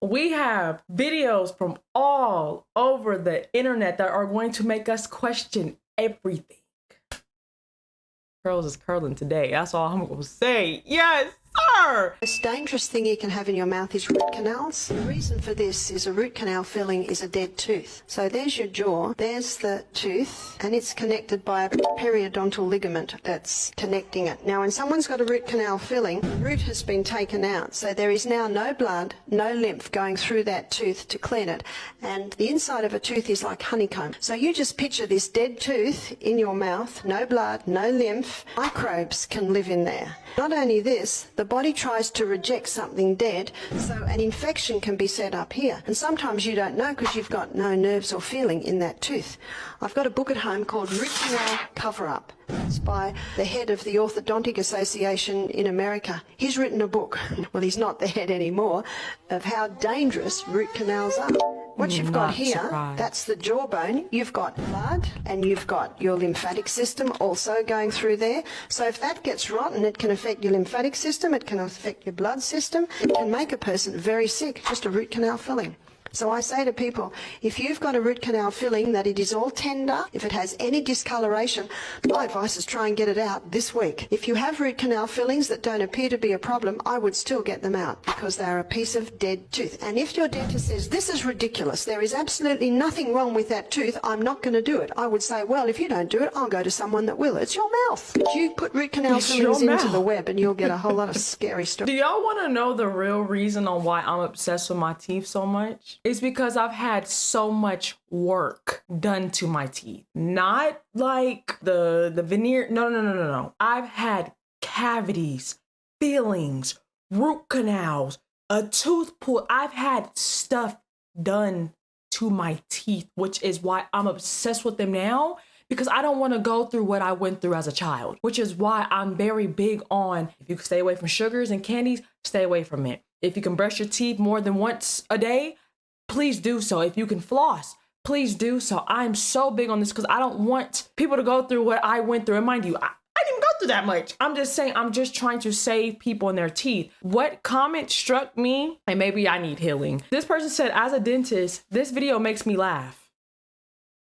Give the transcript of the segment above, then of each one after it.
We have videos from all over the internet that are going to make us question everything. Curls is curling today. That's all I'm going to say. Yes, sir. The most dangerous thing you can have in your mouth is root canals. The reason for this is a root canal filling is a dead tooth. So there's your jaw, there's the tooth, and it's connected by a periodontal ligament that's connecting it. Now, when someone's got a root canal filling, the root has been taken out. So there is now no blood, no lymph going through that tooth to clean it. And the inside of a tooth is like honeycomb. So you just picture this dead tooth in your mouth, no blood, no lymph. Microbes can live in there. Not only this, the body tries to reject something dead, so an infection can be set up here. And sometimes you don't know because you've got no nerves or feeling in that tooth. I've got a book at home called Root Canal Cover-Up. It's by the head of the Orthodontic Association in America. He's written a book, well, he's not the head anymore, of how dangerous root canals are. What you've got here, that's the jawbone. You've got blood and you've got your lymphatic system also going through there. So if that gets rotten, it can affect your lymphatic system, it can affect your blood system, it can make a person very sick, just a root canal filling. So I say to people, if you've got a root canal filling that it is all tender, if it has any discoloration, my advice is try and get it out this week. If you have root canal fillings that don't appear to be a problem, I would still get them out because they are a piece of dead tooth. And if your dentist says, this is ridiculous, there is absolutely nothing wrong with that tooth, I'm not going to do it, I would say, well, if you don't do it, I'll go to someone that will. It's your mouth. But you put root canal fillings into the web and you'll get a whole lot of scary stories. Do y'all want to know the real reason on why I'm obsessed with my teeth so much? It's because I've had so much work done to my teeth. Not like the veneer. No. I've had cavities, fillings, root canals, a tooth pull. I've had stuff done to my teeth, which is why I'm obsessed with them now, because I don't want to go through what I went through as a child, which is why I'm very big on, if you can stay away from sugars and candies, stay away from it. If you can brush your teeth more than once a day, please do so. If you can floss, please do so. I'm so big on this because I don't want people to go through what I went through. And mind you, I didn't even go through that much. I'm just saying, I'm just trying to save people in their teeth. What comment struck me, and maybe I need healing. This person said, as a dentist, this video makes me laugh.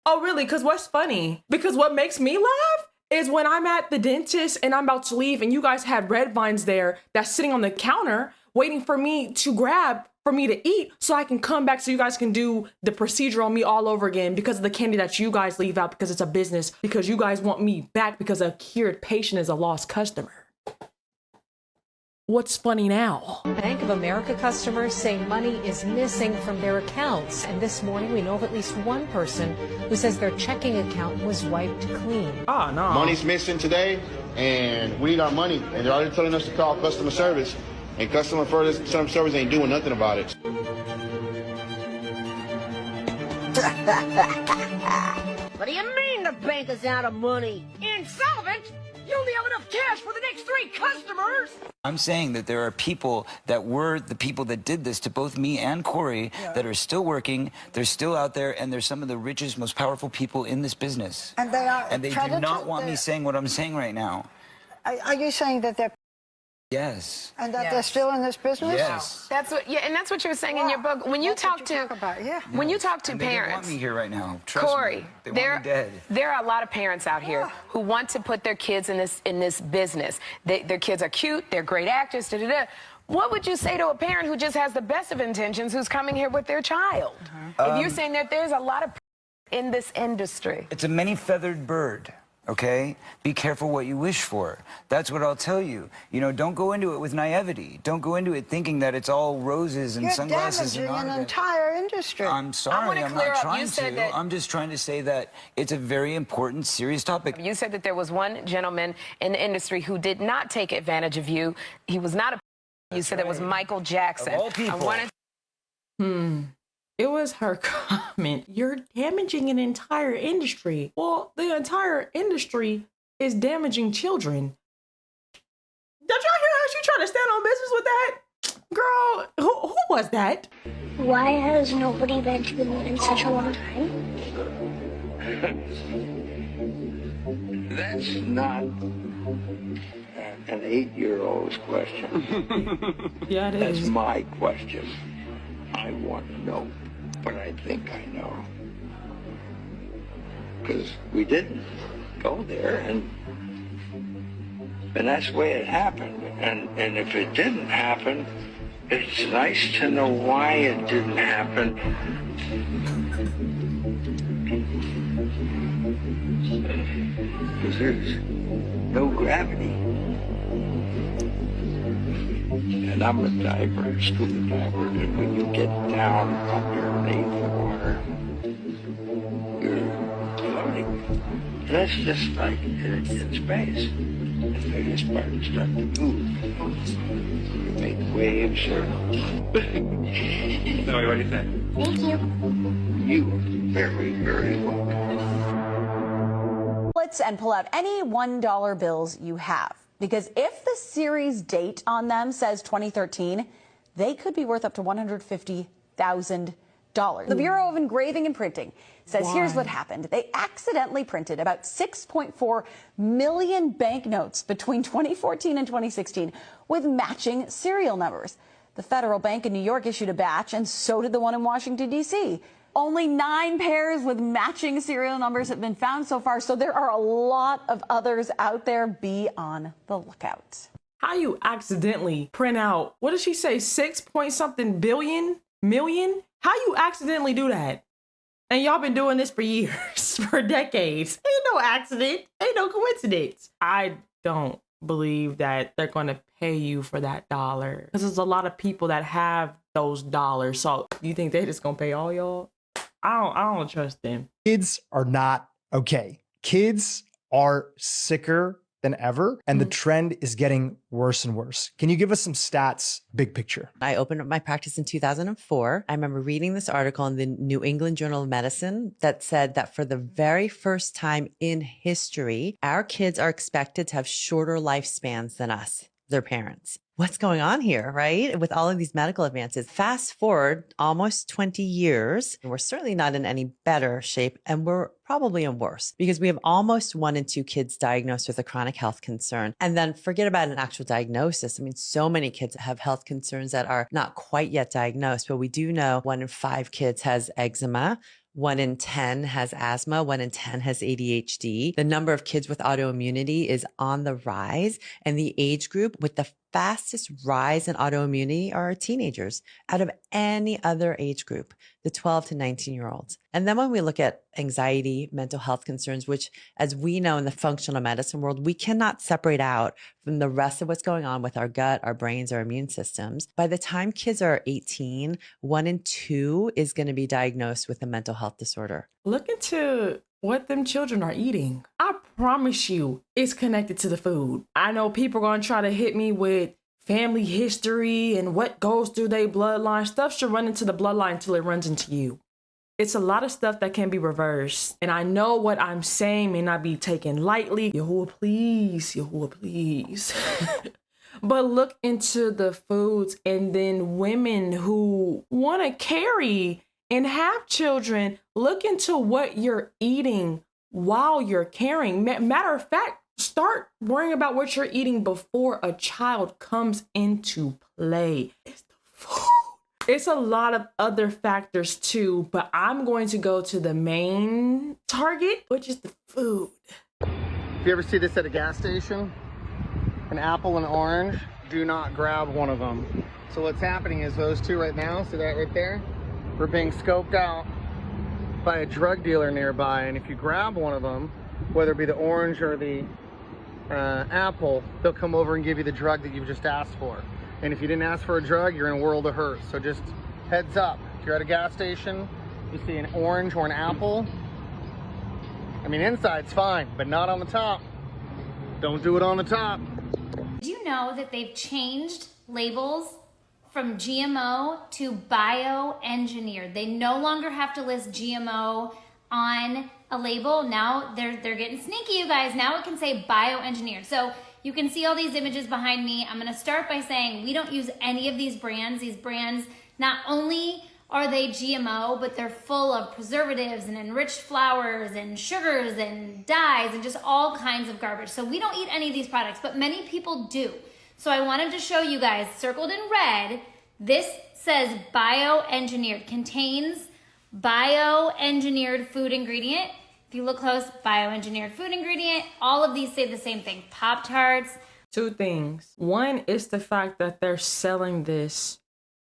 Oh, really? Because what's funny? Because what makes me laugh is when I'm at the dentist and I'm about to leave and you guys had red vines there that's sitting on the counter waiting for me to grab for me to eat so I can come back so you guys can do the procedure on me all over again because of the candy that you guys leave out because it's a business, because you guys want me back because a cured patient is a lost customer. What's funny now? Bank of America customers say money is missing from their accounts. And this morning, we know of at least one person who says their checking account was wiped clean. Oh, no. Money's missing today, and we need our money. And they're already telling us to call customer service. And customer service ain't doing nothing about it. What do you mean the bank is out of money? Insolvent? You only have enough cash for the next 3 customers! I'm saying that there are people that were the people that did this to both me and Corey that are still working, they're still out there, and they're some of the richest, most powerful people in this business. And they are. And they do not want me saying what I'm saying right now. Are you saying that they're... Yes. And that they're still in this business? Yes. That's what, and that's what you're saying in your book. When you talk to, when you talk to and parents, they don't want me here right now. Trust Corey, me. They want me dead. There are a lot of parents out here who want to put their kids in this business. Their kids are cute, they're great actors. Da, da, da. What would you say to a parent who just has the best of intentions, who's coming here with their child? If you're saying that there's a lot of in this industry, it's a many-feathered bird. Okay? Be careful what you wish for. That's what I'll tell you. You know, don't go into it with naivety. Don't go into it thinking that it's all roses and sunglasses. You're damaging an entire industry. I'm sorry, I'm not trying to. I'm just trying to say that it's a very important, serious topic. You said that there was one gentleman in the industry who did not take advantage of you. He was not a... You said it was Michael Jackson. Of all people. It was her comment. You're damaging an entire industry. Well, the entire industry is damaging children. Did y'all hear how she tried to stand on business with that? Girl, who was that? Why has nobody been to the moon in such a long time? That's not an 8-year-old's question. Yeah, it is. That's my question. I want to know what I think I know. Because we didn't go there, and that's the way it happened. And if it didn't happen, it's nice to know why it didn't happen. Because there's no gravity. And I'm a diver, scuba diver, and when you get down underneath the water, you're floating. And that's just like in space. The biggest part is starting to move. You make waves or... Zoe, what do you think? Thank you. You are very, very welcome. And pull out any $1 bills you have. Because if the series date on them says 2013, they could be worth up to $150,000. The Bureau of Engraving and Printing says here's what happened. They accidentally printed about 6.4 million banknotes between 2014 and 2016 with matching serial numbers. The Federal Bank in New York issued a batch, and so did the one in Washington, D.C. Only 9 pairs with matching serial numbers have been found so far, so there are a lot of others out there. Be on the lookout. How you accidentally print out, what did she say, 6 point something million? How you accidentally do that? And y'all been doing this for years, for decades. Ain't no accident, ain't no coincidence. I don't believe that they're gonna pay you for that dollar. Because there's a lot of people that have those dollars. So you think they just gonna pay all y'all? I don't trust them. Kids are not okay. Kids are sicker than ever, and the trend is getting worse and worse. Can you give us some stats, big picture? I opened up my practice in 2004. I remember reading this article in the New England Journal of Medicine that said that for the very first time in history, our kids are expected to have shorter lifespans than us, their parents. What's going on here, right? With all of these medical advances. Fast forward almost 20 years, and we're certainly not in any better shape, and we're probably in worse because we have almost 1 in 2 kids diagnosed with a chronic health concern. And then forget about an actual diagnosis. I mean, so many kids have health concerns that are not quite yet diagnosed, but we do know 1 in 5 kids has eczema. 1 in 10 has asthma, 1 in 10 has ADHD. The number of kids with autoimmunity is on the rise, and the age group with the fastest rise in autoimmunity are our teenagers out of any other age group, the 12 to 19-year-olds. And then when we look at anxiety, mental health concerns, which as we know in the functional medicine world, we cannot separate out from the rest of what's going on with our gut, our brains, our immune systems. By the time kids are 18, 1 in 2 is going to be diagnosed with a mental health disorder. Look into what them children are eating. I promise you it's connected to the food. I know people are going to try to hit me with family history and what goes through their bloodline. Stuff should run into the bloodline until it runs into you. It's a lot of stuff that can be reversed. And I know what I'm saying may not be taken lightly. Yahuwah, please. But look into the foods, and then women who want to carry and have children, look into what you're eating while you're carrying. Matter of fact, start worrying about what you're eating before a child comes into play. It's the food. It's a lot of other factors too, but I'm going to go to the main target, which is the food. If you ever see this at a gas station, an apple and orange, do not grab one of them. So what's happening is those two right now, see that right there? We're being scoped out by a drug dealer nearby, and if you grab one of them, whether it be the orange or the apple, they'll come over and give you the drug that you've just asked for. And if you didn't ask for a drug, you're in a world of hurt. So just heads up, if you're at a gas station, you see an orange or an apple, I mean, inside's fine, but not on the top. Don't do it on the top. Do you know that they've changed labels from GMO to bioengineered? They no longer have to list GMO on a label. Now they're getting sneaky, you guys. Now it can say bioengineered. So you can see all these images behind me. I'm gonna start by saying we don't use any of these brands. These brands, not only are they GMO, but they're full of preservatives and enriched flours and sugars and dyes and just all kinds of garbage. So we don't eat any of these products, but many people do. So I wanted to show you guys, circled in red, this says bioengineered, contains bioengineered food ingredient. If you look close, bioengineered food ingredient, all of these say the same thing. Pop-Tarts. Two things. One is the fact that they're selling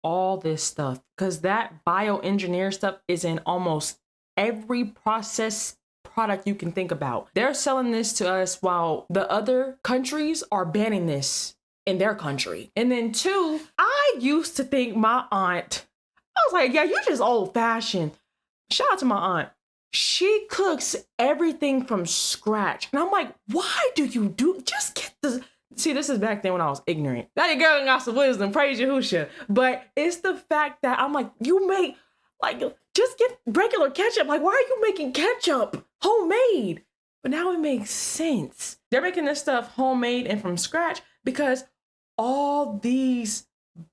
all this stuff, because that bioengineered stuff is in almost every processed product you can think about. They're selling this to us while the other countries are banning this in their country. And then two, I used to think my aunt, I was like, yeah, you're just old fashioned. Shout out to my aunt. She cooks everything from scratch. And I'm like, why do you just get the, see, this is back then when I was ignorant. Now your girl got some wisdom, praise Yahushua. But it's the fact that I'm like, you make, like, just get regular ketchup. Like, why are you making ketchup homemade? But now it makes sense. They're making this stuff homemade and from scratch because all these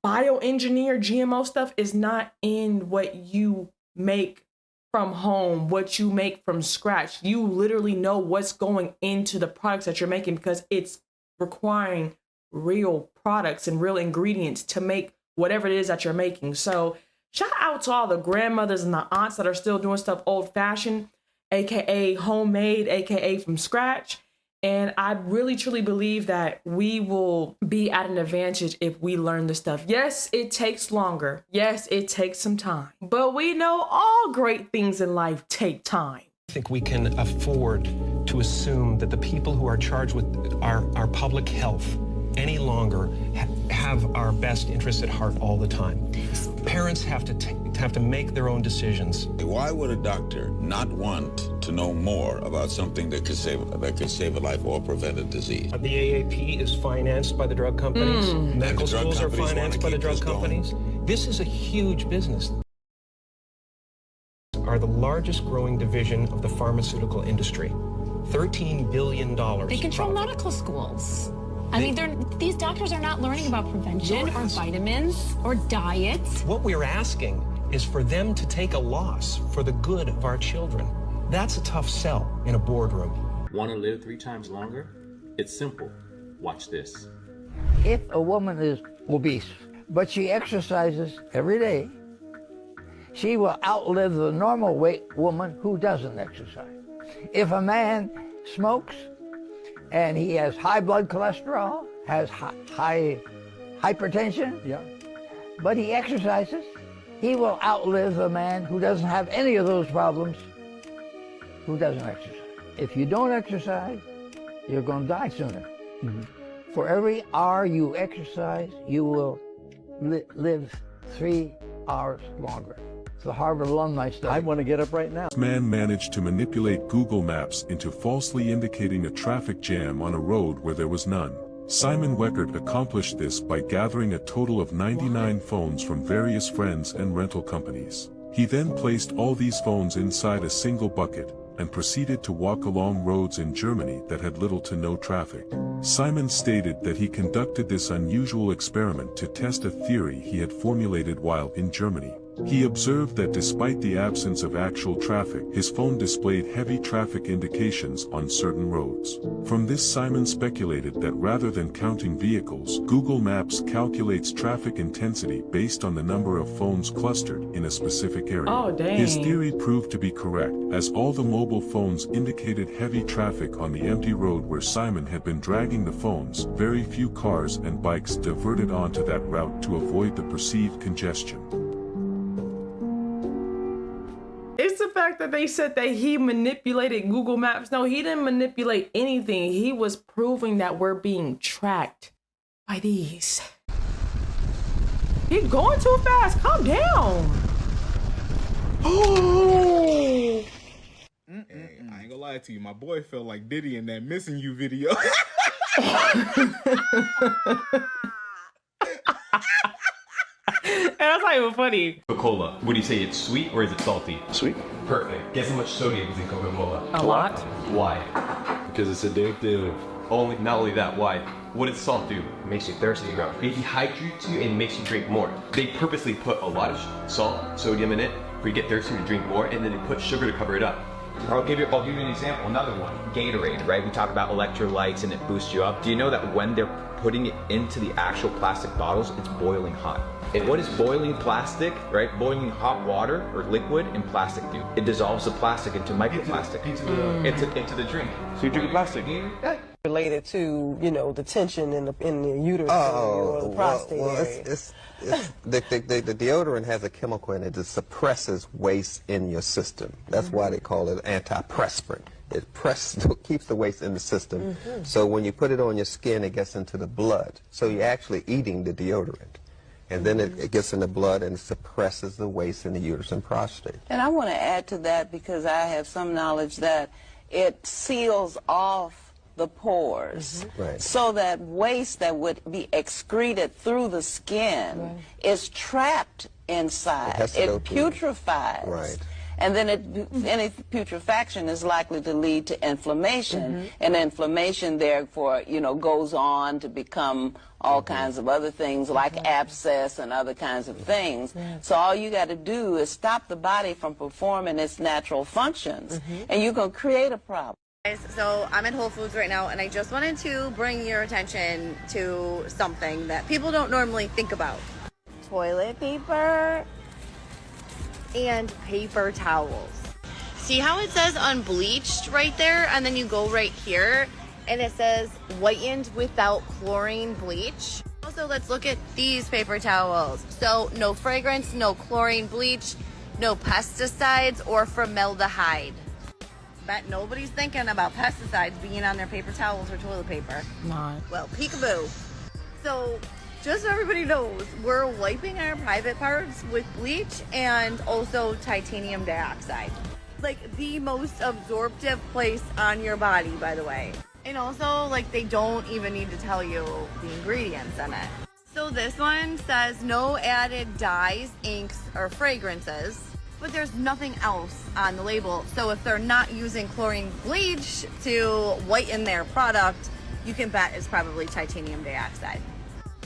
bioengineered GMO stuff is not in what you make from home, what you make from scratch. You literally know what's going into the products that you're making because it's requiring real products and real ingredients to make whatever it is that you're making. So shout out to all the grandmothers and the aunts that are still doing stuff old fashioned, AKA homemade, AKA from scratch. And I really truly believe that we will be at an advantage if we learn this stuff. Yes, it takes longer. Yes, it takes some time. But we know all great things in life take time. I think we can afford to assume that the people who are charged with our public health any longer have our best interests at heart all the time. Parents have to make their own decisions. Why would a doctor not want to know more about something that could save a life or prevent a disease? The AAP is financed by the drug companies. Medical schools are financed by the drug companies. This is a huge business. Are the largest growing division of the pharmaceutical industry. $13 billion. They control medical schools. I mean, these doctors are not learning about prevention or vitamins or diets. What we're asking is for them to take a loss for the good of our children. That's a tough sell in a boardroom. Want to live 3 times longer? It's simple. Watch this. If a woman is obese, but she exercises every day, she will outlive the normal weight woman who doesn't exercise. If a man smokes and he has high blood cholesterol, has high hypertension, but he exercises, he will outlive a man who doesn't have any of those problems, who doesn't exercise. If you don't exercise, you're going to die sooner. For every hour you exercise, you will live 3 hours longer. The Harvard alumni study. I want to get up right now. This man managed to manipulate Google Maps into falsely indicating a traffic jam on a road where there was none. Simon Weckert accomplished this by gathering a total of 99 phones from various friends and rental companies. He then placed all these phones inside a single bucket and proceeded to walk along roads in Germany that had little to no traffic. Simon stated that he conducted this unusual experiment to test a theory he had formulated while in Germany. He observed that despite the absence of actual traffic, his phone displayed heavy traffic indications on certain roads. From this, Simon speculated that rather than counting vehicles, Google Maps calculates traffic intensity based on the number of phones clustered in a specific area. Oh, dang. His theory proved to be correct, as all the mobile phones indicated heavy traffic on the empty road where Simon had been dragging the phones. Very few cars and bikes diverted onto that route to avoid the perceived congestion. It's the fact that they said that he manipulated Google Maps. No, he didn't manipulate anything. He was proving that we're being tracked by these. He's going too fast. Calm down. Oh. Hey, I ain't gonna lie to you. My boy felt like Diddy in that Missing You video. And that's not even funny. Coca-Cola, would you say it's sweet or is it salty? Sweet. Perfect. Guess how much sodium is in Coca-Cola? A lot. Why? Because it's addictive. Not only that, why? What does salt do? It makes you thirsty, bro. It dehydrates you and makes you drink more. They purposely put a lot of salt, sodium in it for you to get thirsty to drink more, and then they put sugar to cover it up. I'll give you an example, another one. Gatorade, right? We talk about electrolytes and it boosts you up. Do you know that when they're putting it into the actual plastic bottles, it's boiling hot? And what is boiling plastic, right? Boiling hot water or liquid in plastic do? It dissolves the plastic into microplastic. Into the drink. So you're drinking plastic? Related to, you know, the tension in the uterus or the prostate area. The deodorant has a chemical in it that suppresses waste in your system. That's why they call it antiperspirant. It keeps the waste in the system. So when you put it on your skin, it gets into the blood. So you're actually eating the deodorant. And then it gets in the blood and suppresses the waste in the uterus and prostate. And I want to add to that because I have some knowledge that it seals off the pores so that waste that would be excreted through the skin is trapped inside. It putrefies. Right. And then any putrefaction is likely to lead to inflammation, and inflammation therefore, you know, goes on to become all kinds of other things like abscess and other kinds of things. So all you got to do is stop the body from performing its natural functions, and you can create a problem. So I'm at Whole Foods right now, and I just wanted to bring your attention to something that people don't normally think about. Toilet paper and paper towels. See how it says unbleached right there, and then you go right here and it says whitened without chlorine bleach. Also, let's look at these paper towels. So no fragrance, no chlorine bleach, no pesticides or formaldehyde. Bet nobody's thinking about pesticides being on their paper towels or toilet paper. Not. Well, peekaboo. So just so everybody knows, we're wiping our private parts with bleach and also titanium dioxide. Like the most absorptive place on your body, by the way. And also, like, they don't even need to tell you the ingredients in it. So this one says no added dyes, inks, or fragrances, but there's nothing else on the label. So if they're not using chlorine bleach to whiten their product, you can bet it's probably titanium dioxide.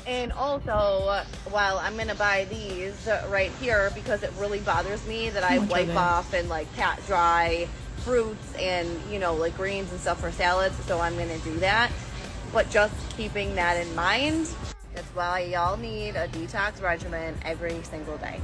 And also, while I'm gonna buy these right here because it really bothers me that I wipe off and like pat dry fruits and, you know, like greens and stuff for salads, so I'm gonna do that. But just keeping that in mind, that's why y'all need a detox regimen every single day.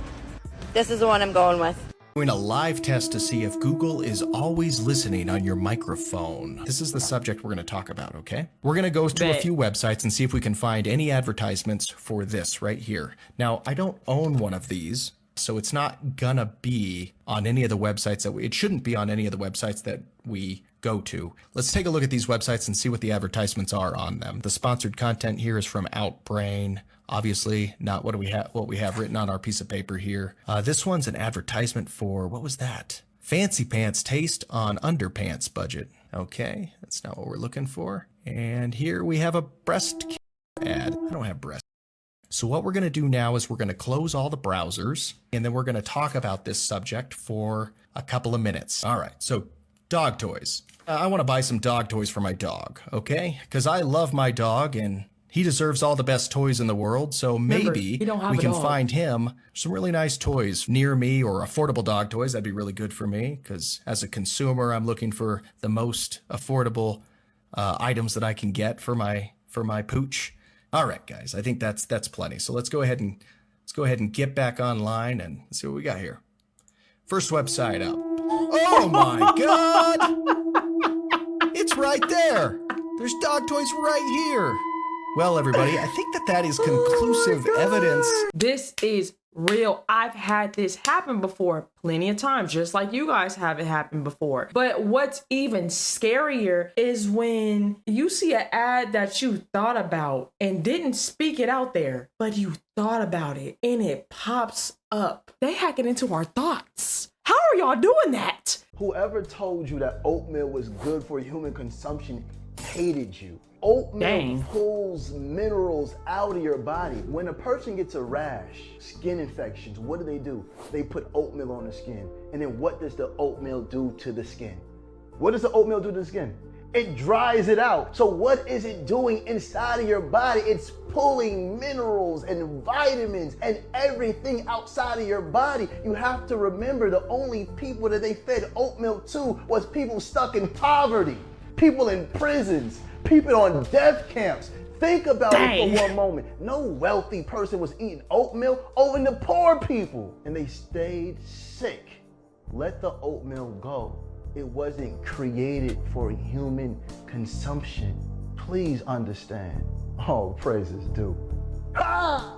This is the one I'm going with. Doing a live test to see if Google is always listening on your microphone. This is the subject we're going to talk about, okay? We're going to go to a few websites and see if we can find any advertisements for this right here. Now, I don't own one of these, so it's not gonna be on any of the websites that it shouldn't be on any of the websites that we go to. Let's take a look at these websites and see what the advertisements are on them. The sponsored content here is from Outbrain. Obviously not what we have written on our piece of paper here. This one's an advertisement for, what was that? Fancy Pants taste on underpants budget. Okay, that's not what we're looking for. And here we have a breast ad. I don't have breast. So what we're going to do now is we're going to close all the browsers, and then we're going to talk about this subject for a couple of minutes. All right, so dog toys. I want to buy some dog toys for my dog, okay? Because I love my dog, and he deserves all the best toys in the world, so maybe we can find him some really nice toys near me, or affordable dog toys. That'd be really good for me, because as a consumer, I'm looking for the most affordable items that I can get for my pooch. All right, guys, I think that's plenty. So let's go ahead and get back online and see what we got here. First website up. Oh my God! It's right there. There's dog toys right here. Well, everybody, I think that is conclusive evidence. This is real. I've had this happen before plenty of times, just like you guys have it happen before. But what's even scarier is when you see an ad that you thought about and didn't speak it out there, but you thought about it and it pops up. They hack it into our thoughts. How are y'all doing that? Whoever told you that oatmeal was good for human consumption hated you. Oatmeal pulls minerals out of your body. When a person gets a rash, skin infections, what do? They put oatmeal on the skin. And then what does the oatmeal do to the skin? What does the oatmeal do to the skin? It dries it out. So what is it doing inside of your body? It's pulling minerals and vitamins and everything outside of your body. You have to remember the only people that they fed oat milk to was people stuck in poverty, people in prisons, people on death camps. Think about it for one moment. No wealthy person was eating oat milk, only the poor people. And they stayed sick. Let the oat milk go. It wasn't created for human consumption. Please understand. Oh, praises due. Ha!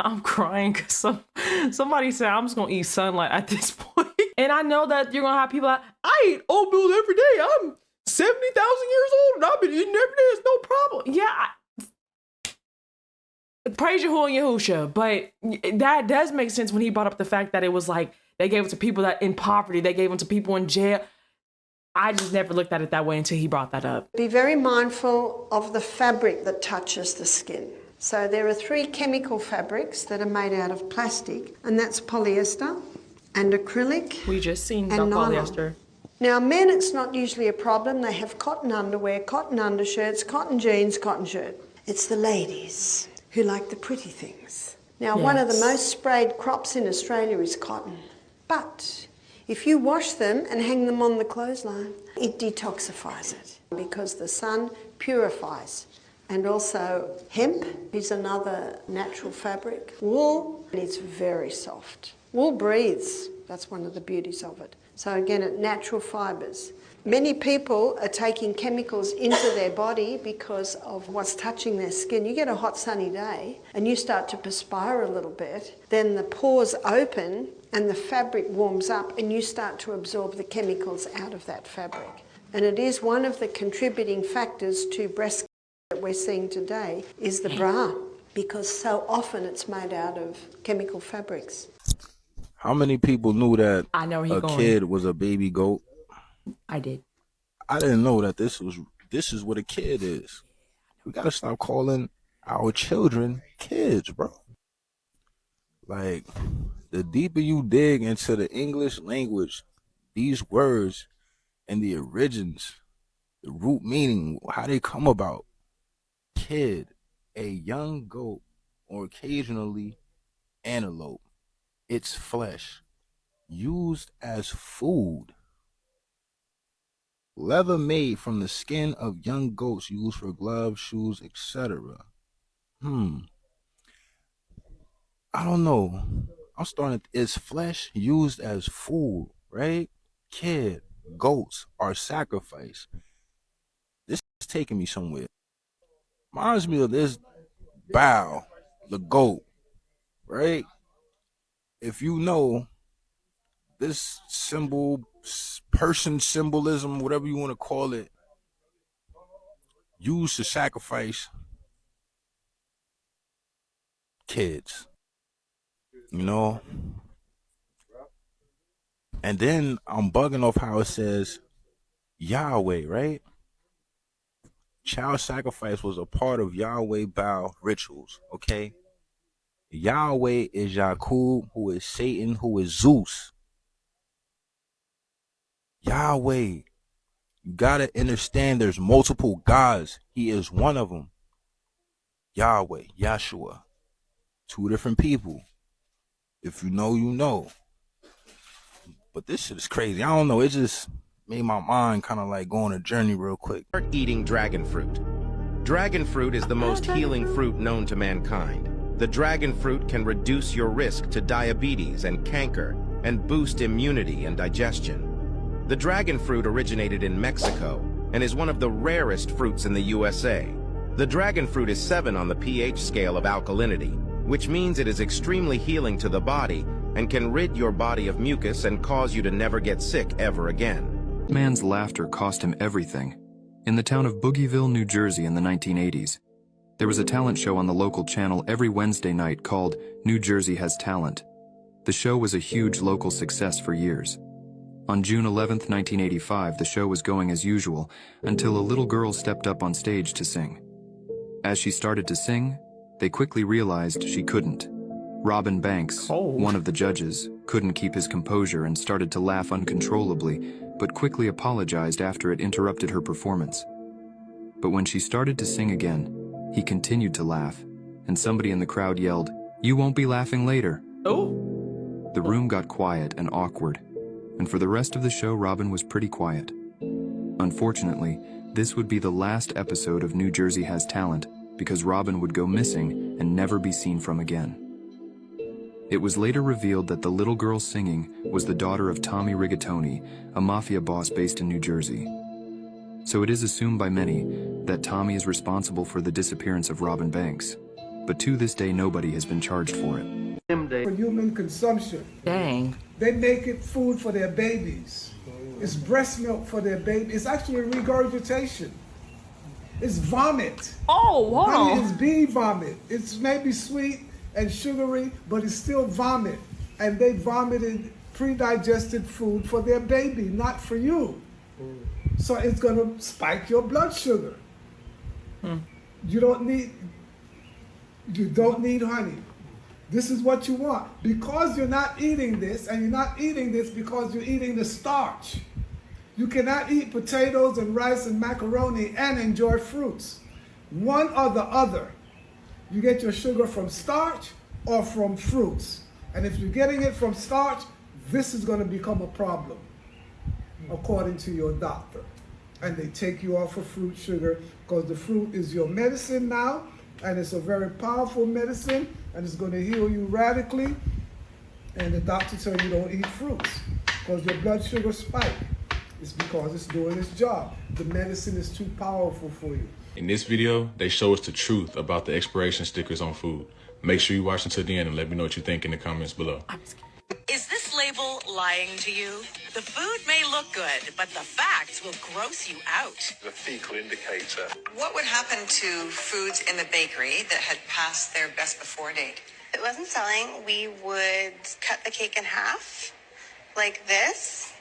I'm crying because somebody said I'm just gonna eat sunlight at this point. And I know that you're gonna have people like, I eat oatmeal every day. I'm 70,000 years old and I've been eating every day. It's no problem. Yeah. Praise Yahuwah and Yahusha. But that does make sense when he brought up the fact that it was like they gave it to people that in poverty, they gave them to people in jail. I just never looked at it that way until he brought that up. Be very mindful of the fabric that touches the skin. So there are 3 chemical fabrics that are made out of plastic, and that's polyester and acrylic. We just seen and about nylon. polyester. Now, men, it's not usually a problem. They have cotton underwear, cotton undershirts, cotton jeans, cotton shirt. It's the ladies who like the pretty things. Now, one of the most sprayed crops in Australia is cotton. But if you wash them and hang them on the clothesline, it detoxifies it because the sun purifies. And also hemp is another natural fabric. Wool, and it's very soft. Wool breathes. That's one of the beauties of it. So again, natural fibres. Many people are taking chemicals into their body because of what's touching their skin. You get a hot sunny day and you start to perspire a little bit, then the pores open and the fabric warms up and you start to absorb the chemicals out of that fabric. And it is one of the contributing factors to breast cancer that we're seeing today is the bra, because so often it's made out of chemical fabrics. How many people knew that a going. kid was a baby goat? I did. I didn't know that this is what a kid is. We gotta stop calling our children kids, bro. Like, the deeper you dig into the English language, these words and the origins, the root meaning, how they come about. Kid, a young goat, or occasionally antelope. Its flesh, used as food. Leather made from the skin of young goats used for gloves, shoes, etc. I don't know. I'm starting to, its flesh used as food, right? Kid, goats are sacrificed. This is taking me somewhere. Reminds me of this Bow, the goat, right? If you know this symbol, person symbolism, whatever you want to call it, used to sacrifice kids, you know? And then I'm bugging off how it says Yahweh, right? Child sacrifice was a part of Yahweh Baal rituals, okay? Yahweh is Yakub, who is Satan, who is Zeus. Yahweh, you gotta understand there's multiple gods. He is one of them. Yahweh, Yahshua. 2 different people. If you know, you know. But this shit is crazy. I don't know. It just made my mind kind of like go on a journey real quick. Start eating dragon fruit. Dragon fruit is the most healing fruit known to mankind. The dragon fruit can reduce your risk to diabetes and cancer and boost immunity and digestion. The dragon fruit originated in Mexico and is one of the rarest fruits in the USA. The dragon fruit is 7 on the pH scale of alkalinity, which means it is extremely healing to the body and can rid your body of mucus and cause you to never get sick ever again. Man's laughter cost him everything. In the town of Boogieville, New Jersey in the 1980s, there was a talent show on the local channel every Wednesday night called New Jersey Has Talent. The show was a huge local success for years. On June 11th, 1985, the show was going as usual until a little girl stepped up on stage to sing. As she started to sing, they quickly realized she couldn't. Robin Banks, one of the judges, couldn't keep his composure and started to laugh uncontrollably but quickly apologized after it interrupted her performance. But when she started to sing again, he continued to laugh, and somebody in the crowd yelled, "You won't be laughing later." Oh. The room got quiet and awkward, and for the rest of the show, Robin was pretty quiet. Unfortunately, this would be the last episode of New Jersey Has Talent, because Robin would go missing and never be seen from again. It was later revealed that the little girl singing was the daughter of Tommy Rigatoni, a mafia boss based in New Jersey. So it is assumed by many that Tommy is responsible for the disappearance of Robin Banks, but to this day nobody has been charged for it. For human consumption. Dang. They make it food for their babies. It's breast milk for their baby. It's actually regurgitation. It's vomit. Oh, wow. Honey is bee vomit. It's maybe sweet and sugary, but it's still vomit. And they vomited pre-digested food for their baby, not for you. So it's gonna spike your blood sugar. You don't need honey. This is what you want. Because you're not eating this, and you're not eating this because you're eating the starch. You cannot eat potatoes and rice and macaroni and enjoy fruits. One or the other. You get your sugar from starch or from fruits. And if you're getting it from starch, this is going to become a problem, according to your doctor. And they take you off of fruit sugar because the fruit is your medicine now, and it's a very powerful medicine, and it's going to heal you radically. And the doctor tells you don't eat fruits because your blood sugar spike. It's because it's doing its job. The medicine is too powerful for you. In this video, they show us the truth about the expiration stickers on food. Make sure you watch until the end and let me know what you think in the comments below. Is this label lying to you? The food may look good, but the facts will gross you out. The fecal indicator. What would happen to foods in the bakery that had passed their best before date? If it wasn't selling, we would cut the cake in half, like this,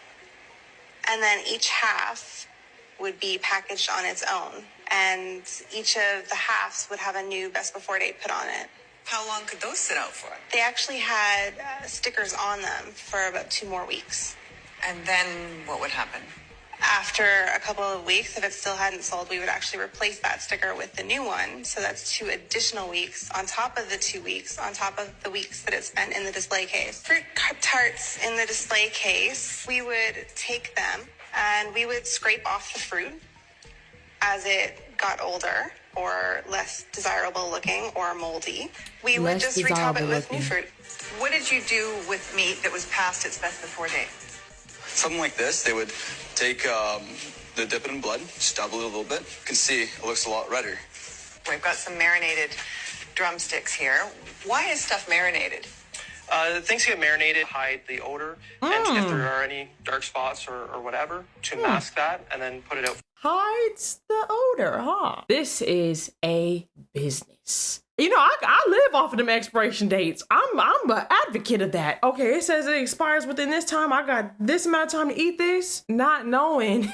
and then each half would be packaged on its own, and each of the halves would have a new best before date put on it. How long could those sit out for? They actually had stickers on them for about 2 more weeks. And then what would happen? After a couple of weeks, if it still hadn't sold, we would actually replace that sticker with the new one. So that's 2 additional weeks on top of the 2 weeks, on top of the weeks that it spent in the display case. Fruit tarts in the display case, we would take them and we would scrape off the fruit as it got older or less desirable looking or moldy. We would just retop it with new fruit. What did you do with meat that was past its best before date? Something like this, they would take, they dip it in blood, stub it a little bit. You can see it looks a lot redder. We've got some marinated drumsticks here. Why is stuff marinated? Things get marinated, hide the odor, and if there are any dark spots or whatever, to mask that and then put it out. Hides the odor, huh? This is a business. You know, I live off of them expiration dates. I'm an advocate of that. Okay, it says it expires within this time. I got this amount of time to eat this, not knowing.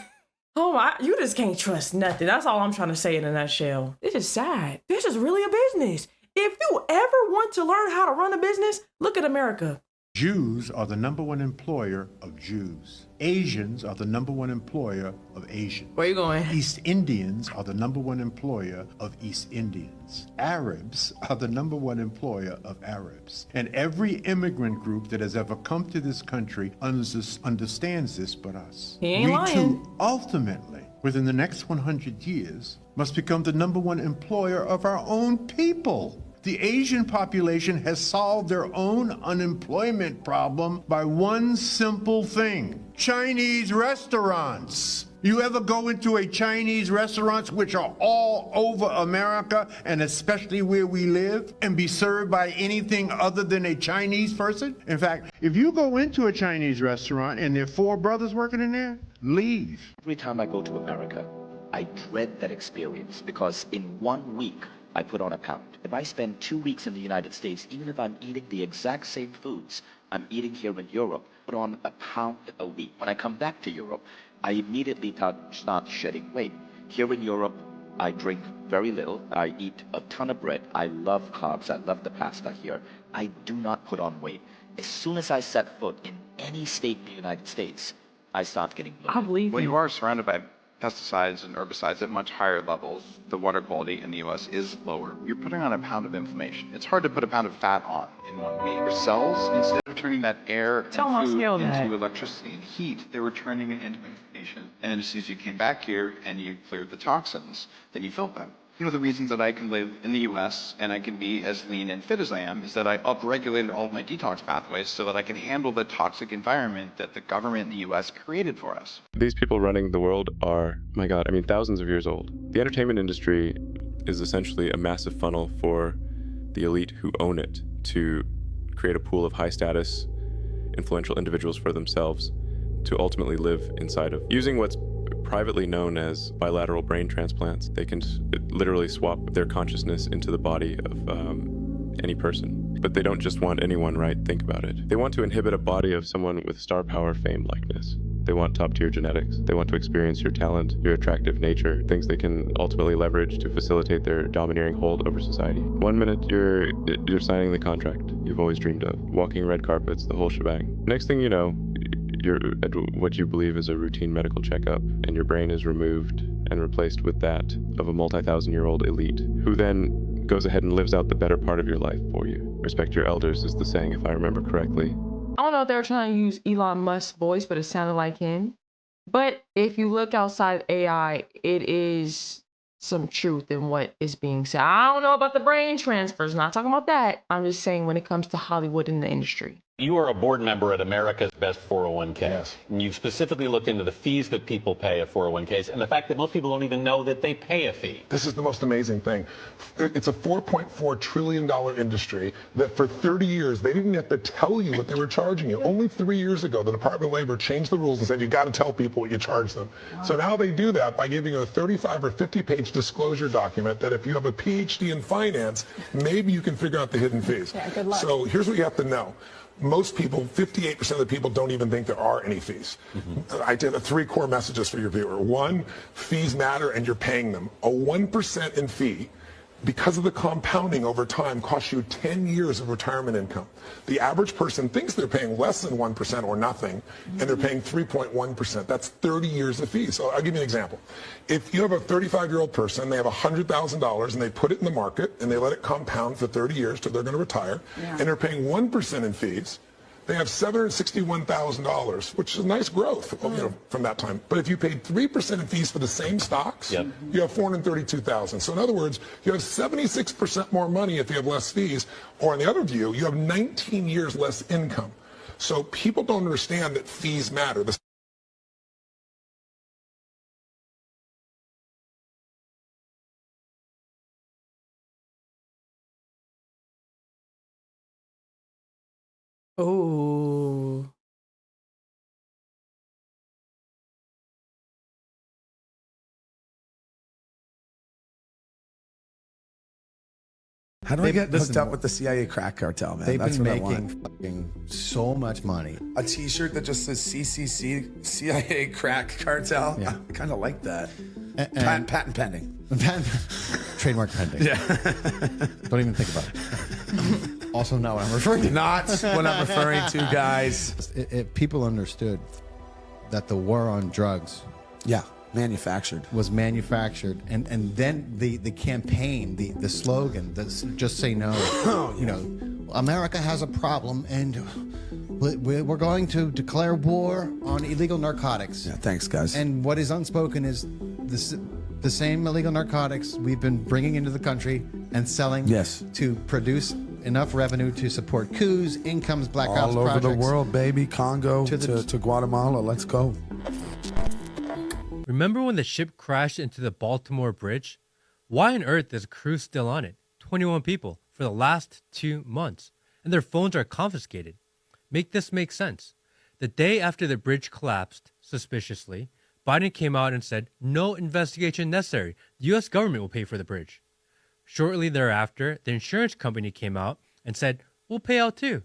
Oh, you just can't trust nothing. That's all I'm trying to say in a nutshell. This is sad. This is really a business. If you ever want to learn how to run a business, look at America. Jews are the #1 employer of Jews. Asians are the #1 employer of Asians. Where you going? East Indians are the #1 employer of East Indians. Arabs are the #1 employer of Arabs. And every immigrant group that has ever come to this country understands this but us. He ain't lying. Too, ultimately, within the next 100 years, must become the #1 employer of our own people. The Asian population has solved their own unemployment problem by one simple thing: Chinese restaurants. You ever go into a Chinese restaurant, which are all over America and especially where we live, and be served by anything other than a Chinese person? In fact, if you go into a Chinese restaurant and there are 4 brothers working in there, leave. Every time I go to America, I dread that experience because in 1 week, I put on a pound. If I spend 2 weeks in the United States, even if I'm eating the exact same foods I'm eating here in Europe, put on a pound a week. When I come back to Europe, I immediately start shedding weight. Here in Europe, I drink very little. I eat a ton of bread. I love carbs. I love the pasta here. I do not put on weight. As soon as I set foot in any state in the United States, I stopped getting bloated. I believe Well, you. you are surrounded by pesticides and herbicides at much higher levels. The water quality in the U.S. is lower. You're putting on a pound of inflammation. It's hard to put a pound of fat on in 1 week. Your cells, instead of turning that air and food into electricity and heat, they were turning it into inflammation. And as soon as you came back here and you cleared the toxins, then you felt better. You know, the reasons that I can live in the U.S. and I can be as lean and fit as I am is that I upregulated all of my detox pathways so that I can handle the toxic environment that the government in the U.S. created for us. These people running the world are, my God, I mean, thousands of years old. The entertainment industry is essentially a massive funnel for the elite who own it to create a pool of high status, influential individuals for themselves to ultimately live inside of. Using what's privately known as bilateral brain transplants, they can literally swap their consciousness into the body of any person. But they don't just want anyone, right? Think about it. They want to inhibit a body of someone with star power, fame, likeness. They want top-tier genetics. They want to experience your talent, your attractive nature, things they can ultimately leverage to facilitate their domineering hold over society. 1 minute, you're signing the contract you've always dreamed of, walking red carpets, the whole shebang. Next thing you know, you're at what you believe is a routine medical checkup, and your brain is removed and replaced with that of a multi-thousand-year-old elite, who then goes ahead and lives out the better part of your life for you. Respect your elders is the saying, if I remember correctly. I don't know if they were trying to use Elon Musk's voice, but it sounded like him. But if you look outside AI, it is some truth in what is being said. I don't know about the brain transfers, not talking about that. I'm just saying when it comes to Hollywood and the industry. You are a board member at America's Best 401k. Yes. And you've specifically looked into the fees that people pay at 401ks and the fact that most people don't even know that they pay a fee. This is the most amazing thing. It's a $4.4 trillion industry that for 30 years, they didn't have to tell you what they were charging you. Only 3 years ago, the Department of Labor changed the rules and said, you got to tell people what you charge them. Wow. So now they do that by giving you a 35 or 50-page disclosure document that if you have a PhD in finance, maybe you can figure out the hidden fees. Yeah, good luck. So here's what you have to know. Most people, 58% of the people don't even think there are any fees. I did 3 core messages for your viewer. 1, fees matter and you're paying them. A 1% in fee, because of the compounding over time, costs you 10 years of retirement income. The average person thinks they're paying less than 1% or nothing, and they're paying 3.1%. That's 30 years of fees. So I'll give you an example. If you have a 35-year-old person, they have $100,000 and they put it in the market and they let it compound for 30 years till they're going to retire, and they're paying 1% in fees, they have $761,000, which is a nice growth from that time. But if you paid 3% in fees for the same stocks, you have $432,000. So in other words, you have 76% more money if you have less fees. Or on the other view, you have 19 years less income. So people don't understand that fees matter. Oh. How do I get hooked up with the CIA crack cartel, man? They've That's been what making I want. fucking so much money. A T-shirt that just says CCC, CIA crack cartel. Yeah. I kind of like that. And patent pending. Trademark pending. Yeah. Don't even think about it. Also not what I'm referring to. Not what I'm referring to, guys. If people understood that the war on drugs was manufactured, and then the campaign, the slogan, just say no. You know, America has a problem and we're going to declare war on illegal narcotics. Yeah, thanks, guys. And what is unspoken is the same illegal narcotics we've been bringing into the country and selling to produce enough revenue to support coups, incomes, black ops all over projects. the world, baby. Congo to Guatemala. Let's go. Remember when the ship crashed into the Baltimore Bridge? Why on earth is a crew still on it? 21 people for the last 2 months, and their phones are confiscated. Make this make sense. The day after the bridge collapsed, suspiciously, Biden came out and said, no investigation necessary. The U.S. government will pay for the bridge. Shortly thereafter, the insurance company came out and said, we'll pay out too.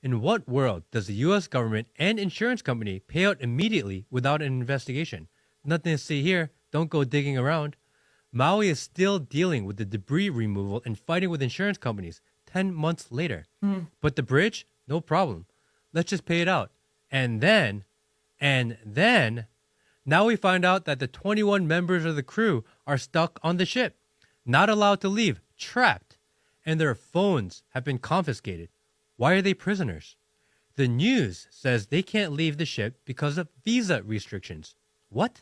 In what world does the U.S. government and insurance company pay out immediately without an investigation? Nothing to see here. Don't go digging around. Maui is still dealing with the debris removal and fighting with insurance companies 10 months later. But the bridge, no problem. Let's just pay it out. And then And then, now we find out that the 21 members of the crew are stuck on the ship, not allowed to leave, trapped, and their phones have been confiscated. Why are they prisoners? The news says they can't leave the ship because of visa restrictions. What?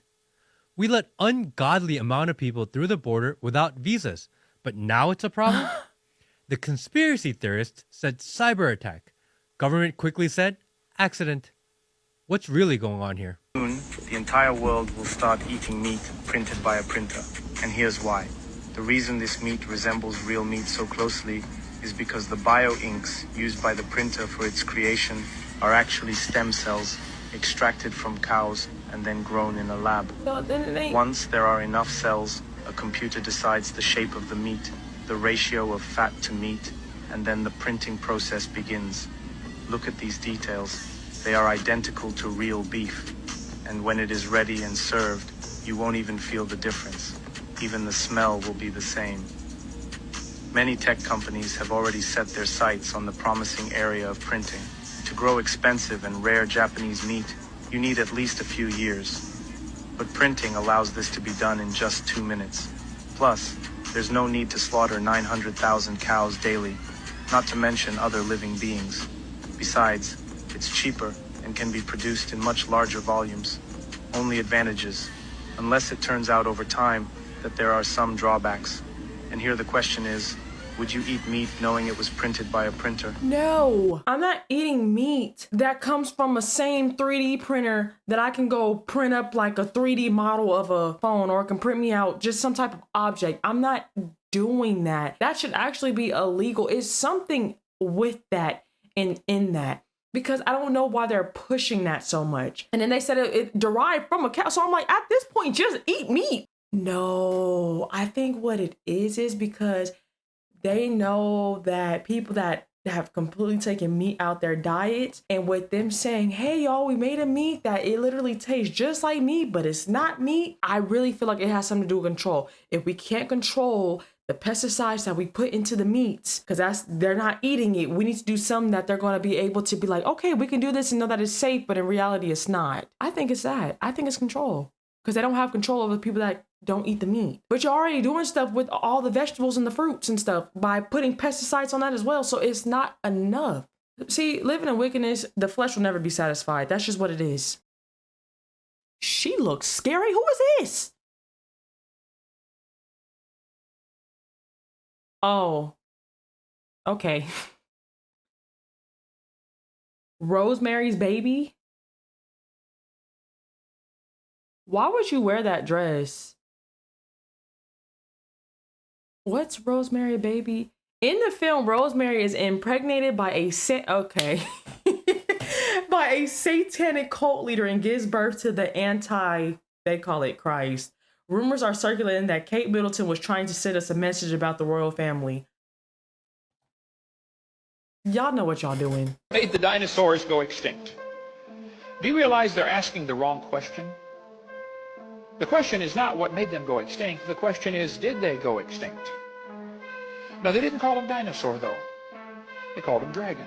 We let ungodly amount of people through the border without visas, but now it's a problem? The conspiracy theorists said cyber attack. Government quickly said accident. What's really going on here? Soon, the entire world will start eating meat printed by a printer. And here's why. The reason this meat resembles real meat so closely is because the bio-inks used by the printer for its creation are actually stem cells extracted from cows and then grown in a lab. Once there are enough cells, a computer decides the shape of the meat, the ratio of fat to meat, and then the printing process begins. Look at these details. They are identical to real beef. And when it is ready and served, you won't even feel the difference. Even the smell will be the same. Many tech companies have already set their sights on the promising area of printing. To grow expensive and rare Japanese meat, you need at least a few years. But printing allows this to be done in just 2 minutes. Plus, there's no need to slaughter 900,000 cows daily, not to mention other living beings. Besides, it's cheaper and can be produced in much larger volumes. Only advantages, unless it turns out over time that there are some drawbacks. And here the question is, would you eat meat knowing it was printed by a printer? No, I'm not eating meat that comes from a same 3D printer that I can go print up like a 3D model of a phone, or it can print me out just some type of object. I'm not doing that. That should actually be illegal. It's something with that and in that, because I don't know why they're pushing that so much. And then they said it derived from a cow. So I'm like, at this point, just eat meat. No, I think what it is because they know that people that have completely taken meat out their diet, and with them saying, hey, y'all, we made a meat that it literally tastes just like meat, but it's not meat. I really feel like it has something to do with control. If we can't control the pesticides that we put into the meats, because they're not eating it, we need to do something that they're going to be able to be like, okay, we can do this and know that it's safe, but in reality, it's not. I think it's that. I think it's control, because they don't have control over the people that don't eat the meat. But you're already doing stuff with all the vegetables and the fruits and stuff by putting pesticides on that as well. So it's not enough. See, living in wickedness, the flesh will never be satisfied. That's just what it is. She looks scary. Who is this? Oh, okay. Rosemary's Baby? Why would you wear that dress? What's Rosemary Baby? In the film, Rosemary is impregnated by a by a satanic cult leader and gives birth to the they call it Christ. Rumors are circulating that Kate Middleton was trying to send us a message about the royal family. Y'all know what y'all doing. Made the dinosaurs go extinct. Do you realize they're asking the wrong question? The question is not what made them go extinct. The question is, did they go extinct? Now, they didn't call them dinosaur, though. They called them dragon.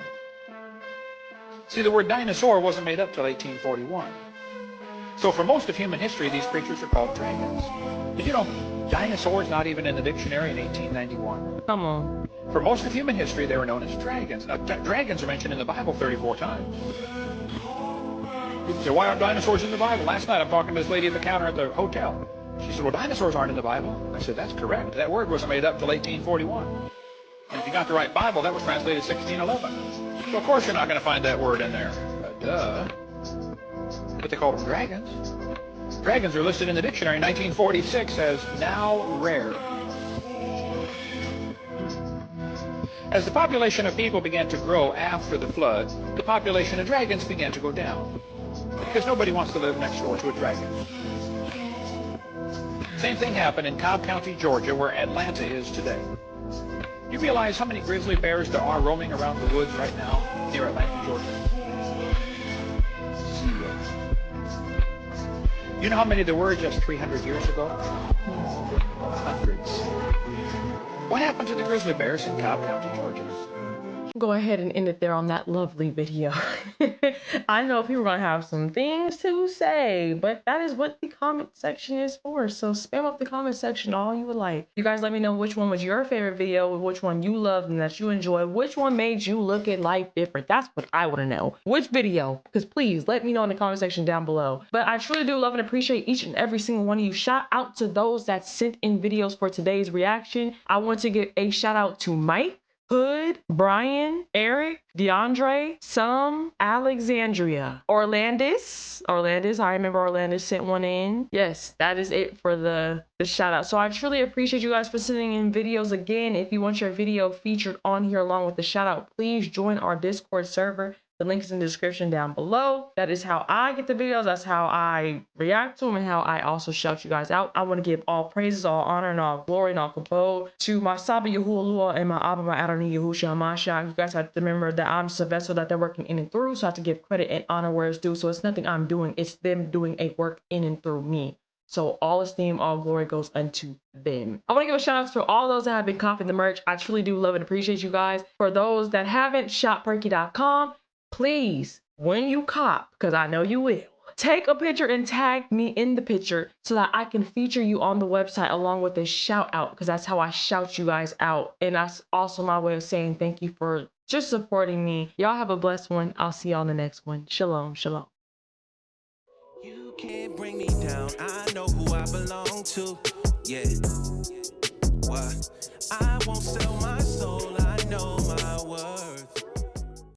See, the word dinosaur wasn't made up till 1841. So for most of human history, these creatures are called dragons. Did you know dinosaurs not even in the dictionary in 1891? Come on. For most of human history, they were known as dragons. Now, dragons are mentioned in the Bible 34 times. People say, why aren't dinosaurs in the Bible? Last night I'm talking to this lady at the counter at the hotel. She said, well, dinosaurs aren't in the Bible. I said, that's correct. That word wasn't made up till 1841. And if you got the right Bible, that was translated 1611. So of course you're not going to find that word in there. Duh. But they called them dragons. Dragons are listed in the dictionary in 1946 as now rare. As the population of people began to grow after the flood, the population of dragons began to go down. Because nobody wants to live next door to a dragon. Same thing happened in Cobb County, Georgia, where Atlanta is today. You realize how many grizzly bears there are roaming around the woods right now near Atlanta, Georgia? 0. You know how many there were just 300 years ago? Hundreds. What happened to the grizzly bears in Cobb County, Georgia? go ahead and end it there on that lovely video. I know people are gonna have some things to say, but that is what the comment section is for. So spam up the comment section all you would like. You guys let me know which one was your favorite video, which one you loved and that you enjoyed, which one made you look at life different. That's what I want to know. Which video? Because please let me know in the comment section down below. But I truly do love and appreciate each and every single one of you. Shout out to those that sent in videos for today's reaction. I want to give a shout out to Mike, Hood, Brian, Eric, DeAndre, Some, Alexandria, Orlandis, I remember Orlandis sent one in. Yes, that is it for the shout out. So I truly appreciate you guys for sending in videos. Again, if you want your video featured on here along with the shout out, please join our Discord server. The link is in the description down below. That is how I get the videos. That's how I react to them and how I also shout you guys out. I want to give all praises, all honor, and all glory, and all kabod to my Saba Yahuwah and my Abba, my Adonai Yahushua Mashiach. You guys have to remember that I'm just a vessel that they're working in and through, so I have to give credit and honor where it's due. So it's nothing I'm doing. It's them doing a work in and through me. So all esteem, all glory goes unto them. I want to give a shout out to all those that have been copying the merch. I truly do love and appreciate you guys. For those that haven't, shopperky.com. Please, when you cop, because I know you will, take a picture and tag me in the picture so that I can feature you on the website along with a shout out, because that's how I shout you guys out. And that's also my way of saying thank you for just supporting me. Y'all have a blessed one. I'll see y'all in the next one. Shalom, shalom. You can't bring me down. I know who I belong to. Yeah. What? I won't sell my soul.